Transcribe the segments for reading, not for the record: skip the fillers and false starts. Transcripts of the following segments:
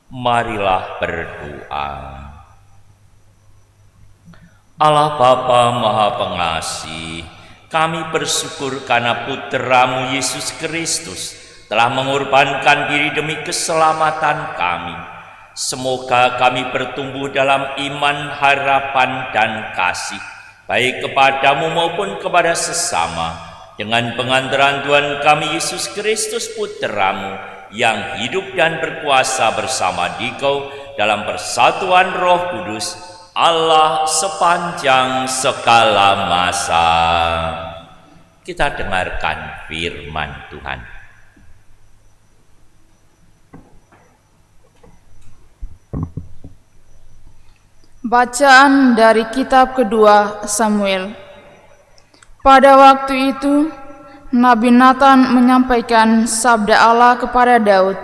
Marilah berdoa. Allah Bapa Maha Pengasih, kami bersyukur karena Putra-Mu Yesus Kristus telah mengorbankan diri demi keselamatan kami. Semoga kami bertumbuh dalam iman, harapan, dan kasih, baik kepadamu maupun kepada sesama, dengan pengantaran Tuhan kami Yesus Kristus Putra-Mu, yang hidup dan berkuasa bersama Dikau dalam persatuan Roh Kudus, Allah sepanjang segala masa. Kita dengarkan firman Tuhan. Bacaan dari kitab kedua Samuel. Pada waktu itu, Nabi Nathan menyampaikan sabda Allah kepada Daud.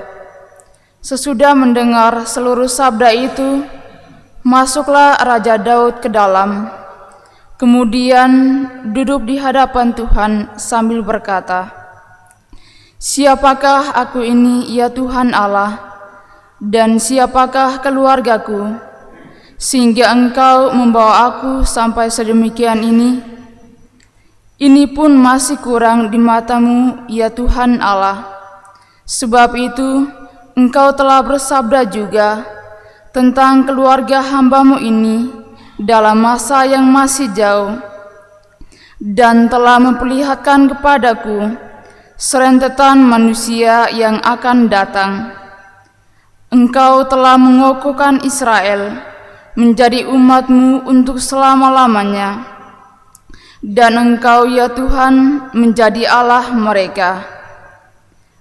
Sesudah mendengar seluruh sabda itu, masuklah Raja Daud ke dalam. Kemudian duduk di hadapan Tuhan sambil berkata, "Siapakah aku ini, ya Tuhan Allah, dan siapakah keluargaku, sehingga Engkau membawa aku sampai sedemikian ini? Ini pun masih kurang di mata-Mu, ya Tuhan Allah. Sebab itu, Engkau telah bersabda juga tentang keluarga hamba-Mu ini dalam masa yang masih jauh, dan telah memperlihatkan kepadaku serentetan manusia yang akan datang. Engkau telah mengokohkan Israel menjadi umat-Mu untuk selama-lamanya, dan Engkau, ya Tuhan, menjadi Allah mereka.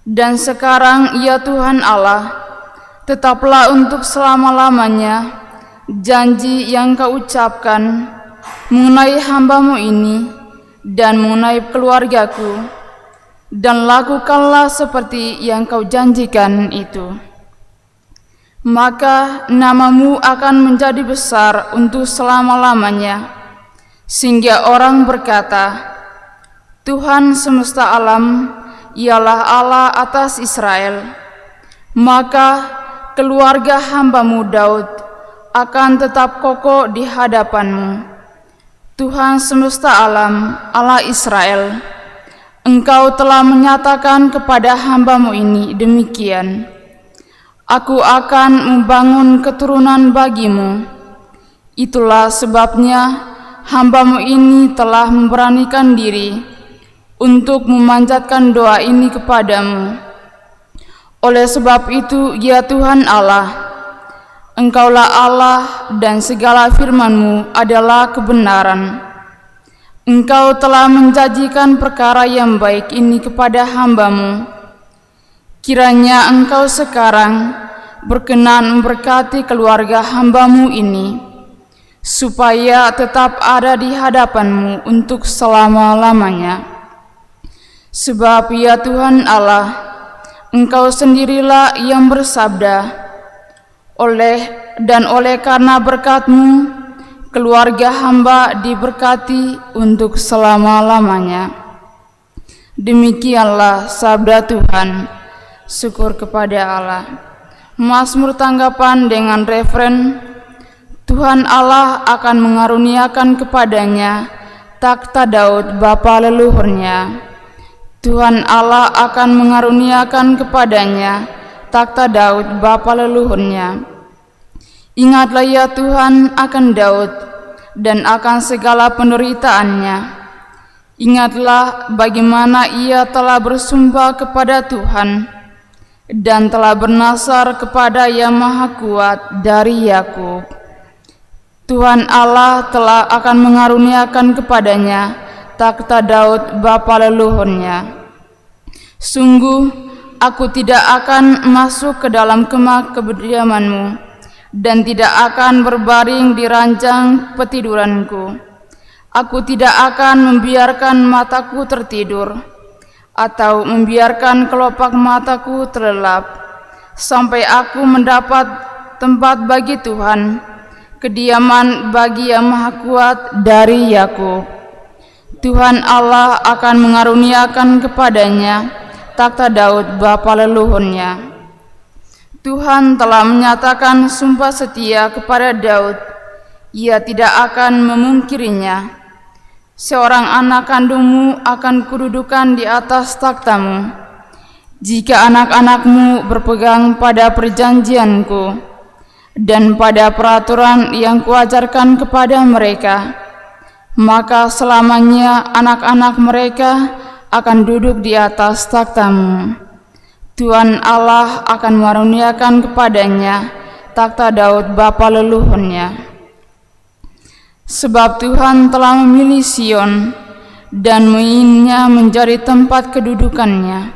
Dan sekarang, ya Tuhan Allah, tetaplah untuk selama-lamanya janji yang Kau ucapkan mengenai hamba-Mu ini dan mengenai keluargaku, dan lakukanlah seperti yang Kau janjikan itu. Maka nama-Mu akan menjadi besar untuk selama-lamanya, sehingga orang berkata, Tuhan semesta alam ialah Allah atas Israel. Maka keluarga hamba-Mu Daud akan tetap kokoh di hadapan-Mu. Tuhan semesta alam, Allah Israel, Engkau telah menyatakan kepada hamba-Mu ini demikian, Aku akan membangun keturunan bagi-Mu. Itulah sebabnya hamba-Mu ini telah memberanikan diri untuk memanjatkan doa ini kepada-Mu. Oleh sebab itu, ya Tuhan Allah, Engkaulah Allah dan segala firman-Mu adalah kebenaran. Engkau telah menjanjikan perkara yang baik ini kepada hamba-Mu. Kiranya Engkau sekarang berkenan memberkati keluarga hamba-Mu ini, supaya tetap ada di hadapan-Mu untuk selama-lamanya. Sebab ya Tuhan Allah, Engkau sendirilah yang bersabda, oleh karena berkat-Mu, keluarga hamba diberkati untuk selama-lamanya. Demikianlah sabda Tuhan. Syukur kepada Allah. Mazmur tanggapan dengan referen, Tuhan Allah akan mengaruniakan kepadanya takhta Daud bapa leluhurnya. Tuhan Allah akan mengaruniakan kepadanya takhta Daud bapa leluhurnya. Ingatlah ya Tuhan akan Daud dan akan segala penderitaannya. Ingatlah bagaimana ia telah bersumpah kepada Tuhan dan telah bernasar kepada Yang Maha Kuat dari Yakub. Tuhan Allah telah akan mengaruniakan kepadanya takhta Daud bapa leluhurnya. Sungguh, aku tidak akan masuk ke dalam kemah kediaman-Mu, dan tidak akan berbaring di ranjang petiduranku. Aku tidak akan membiarkan mataku tertidur, atau membiarkan kelopak mataku terlelap, sampai aku mendapat tempat bagi Tuhan, kediaman bagi Yang Maha Kuat dari Yakub. Tuhan Allah akan mengaruniakan kepadanya takhta Daud bapa leluhurnya. Tuhan telah menyatakan sumpah setia kepada Daud. Ia tidak akan memungkirinya. Seorang anak kandungmu akan kududukan di atas takhtamu. Jika anak-anakmu berpegang pada perjanjianku dan pada peraturan yang kuajarkan kepada mereka, maka selamanya anak-anak mereka akan duduk di atas takhtamu. Tuhan Allah akan mengaruniakan kepadanya takhta Daud bapa leluhurnya. Sebab Tuhan telah memilih Sion dan menginginnya menjadi tempat kedudukannya.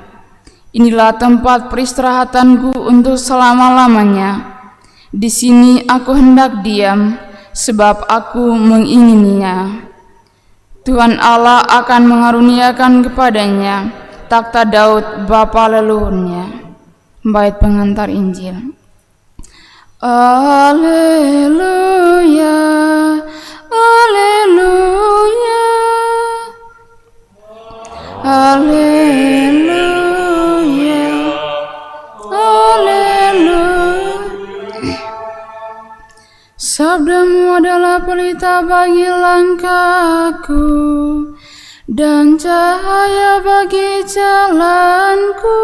Inilah tempat peristirahatanku untuk selama-lamanya. Di sini aku hendak diam, sebab aku mengingininya. Tuhan Allah akan mengaruniakan kepadanya takhta Daud bapa leluhurnya. Bait pengantar Injil. Haleluya, haleluya, haleluya, haleluya. Sabdamu adalah pelita bagi langkahku dan cahaya bagi jalanku.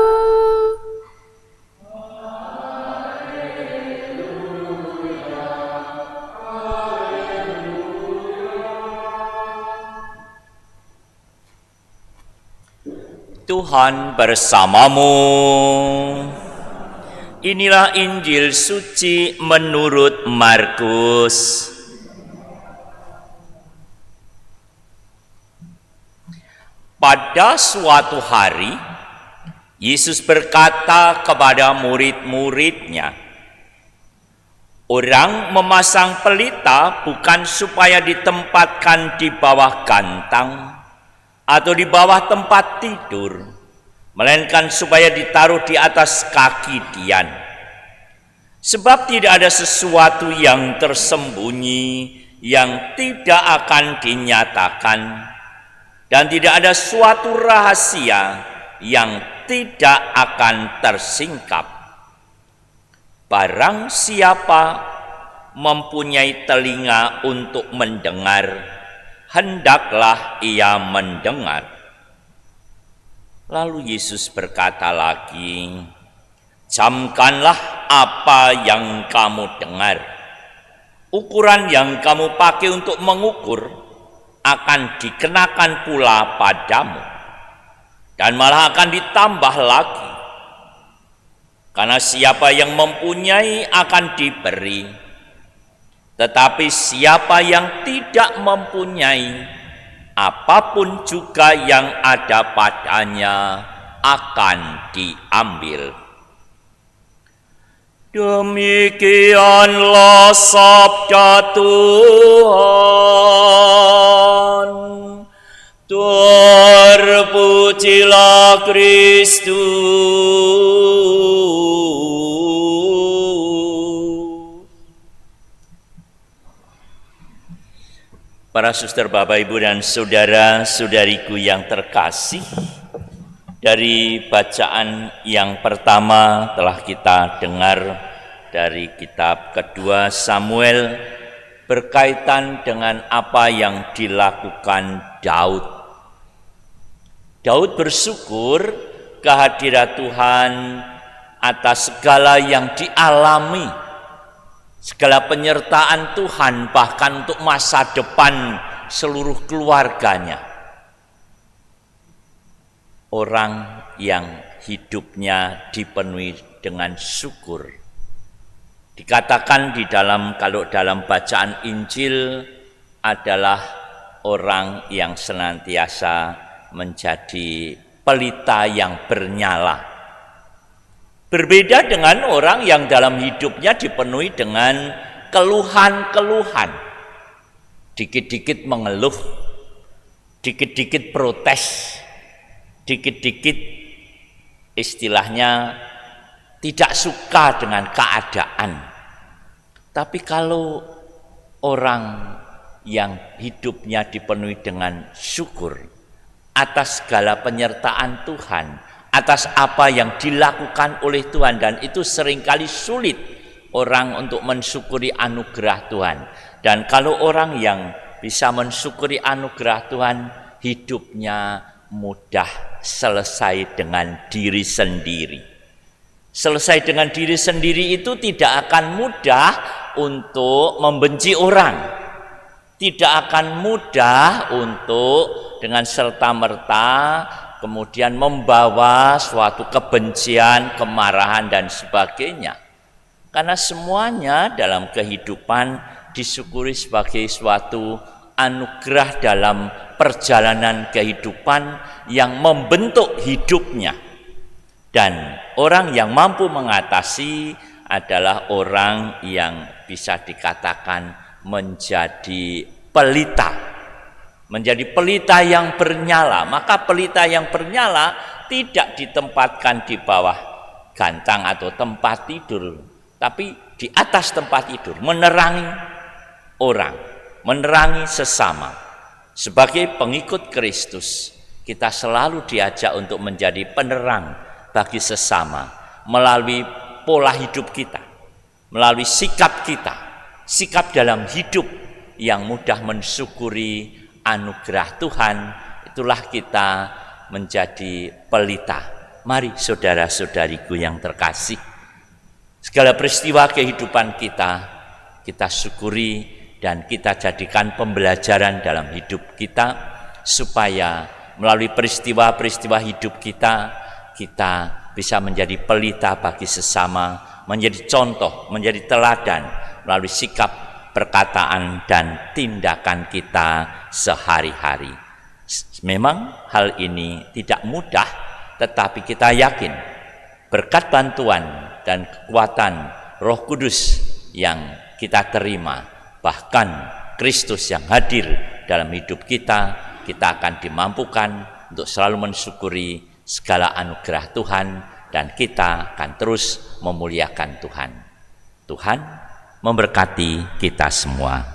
Tuhan bersamamu. Inilah Injil suci menurut Markus. Pada suatu hari, Yesus berkata kepada murid-muridnya, "Orang memasang pelita bukan supaya ditempatkan di bawah gantang atau di bawah tempat tidur, melainkan supaya ditaruh di atas kaki dian. Sebab tidak ada sesuatu yang tersembunyi yang tidak akan dinyatakan, dan tidak ada suatu rahasia yang tidak akan tersingkap. Barang siapa mempunyai telinga untuk mendengar, hendaklah ia mendengar." Lalu Yesus berkata lagi, "Camkanlah apa yang kamu dengar. Ukuran yang kamu pakai untuk mengukur akan dikenakan pula padamu, dan malah akan ditambah lagi. Karena siapa yang mempunyai akan diberi, tetapi siapa yang tidak mempunyai, apapun juga yang ada padanya akan diambil." Demikianlah sabda Tuhan. Terpujilah Kristus. Para suster, Bapak, Ibu, dan saudara-saudariku yang terkasih, dari bacaan yang pertama telah kita dengar dari kitab kedua Samuel berkaitan dengan apa yang dilakukan Daud. Daud bersyukur kehadirat Tuhan atas segala yang dialami, segala penyertaan Tuhan bahkan untuk masa depan seluruh keluarganya. Orang yang hidupnya dipenuhi dengan syukur. Dikatakan kalau dalam bacaan Injil adalah orang yang senantiasa menjadi pelita yang bernyala. Berbeda dengan orang yang dalam hidupnya dipenuhi dengan keluhan-keluhan. Dikit-dikit mengeluh, dikit-dikit protes, dikit-dikit istilahnya tidak suka dengan keadaan. Tapi kalau orang yang hidupnya dipenuhi dengan syukur atas segala penyertaan Tuhan, atas apa yang dilakukan oleh Tuhan, dan itu seringkali sulit orang untuk mensyukuri anugerah Tuhan. Dan kalau orang yang bisa mensyukuri anugerah Tuhan, hidupnya mudah selesai dengan diri sendiri. Selesai dengan diri sendiri itu tidak akan mudah untuk membenci orang, tidak akan mudah untuk dengan serta-merta kemudian membawa suatu kebencian, kemarahan, dan sebagainya. Karena semuanya dalam kehidupan disyukuri sebagai suatu anugerah dalam perjalanan kehidupan yang membentuk hidupnya. Dan orang yang mampu mengatasi adalah orang yang bisa dikatakan menjadi pelita. Menjadi pelita yang bernyala. Maka pelita yang bernyala tidak ditempatkan di bawah gantang atau tempat tidur, tapi di atas tempat tidur, menerangi orang, menerangi sesama. Sebagai pengikut Kristus, kita selalu diajak untuk menjadi penerang bagi sesama melalui pola hidup kita, melalui sikap kita, sikap dalam hidup yang mudah mensyukuri anugerah Tuhan. Itulah kita menjadi pelita. Mari saudara-saudariku yang terkasih, segala peristiwa kehidupan kita syukuri dan kita jadikan pembelajaran dalam hidup kita, supaya melalui peristiwa-peristiwa hidup kita bisa menjadi pelita bagi sesama, menjadi contoh, menjadi teladan melalui sikap, perkataan, dan tindakan kita sehari-hari. Memang hal ini tidak mudah, tetapi kita yakin berkat bantuan dan kekuatan Roh Kudus yang kita terima, bahkan Kristus yang hadir dalam hidup kita akan dimampukan untuk selalu mensyukuri segala anugerah Tuhan, dan kita akan terus memuliakan Tuhan. Tuhan memberkati kita semua.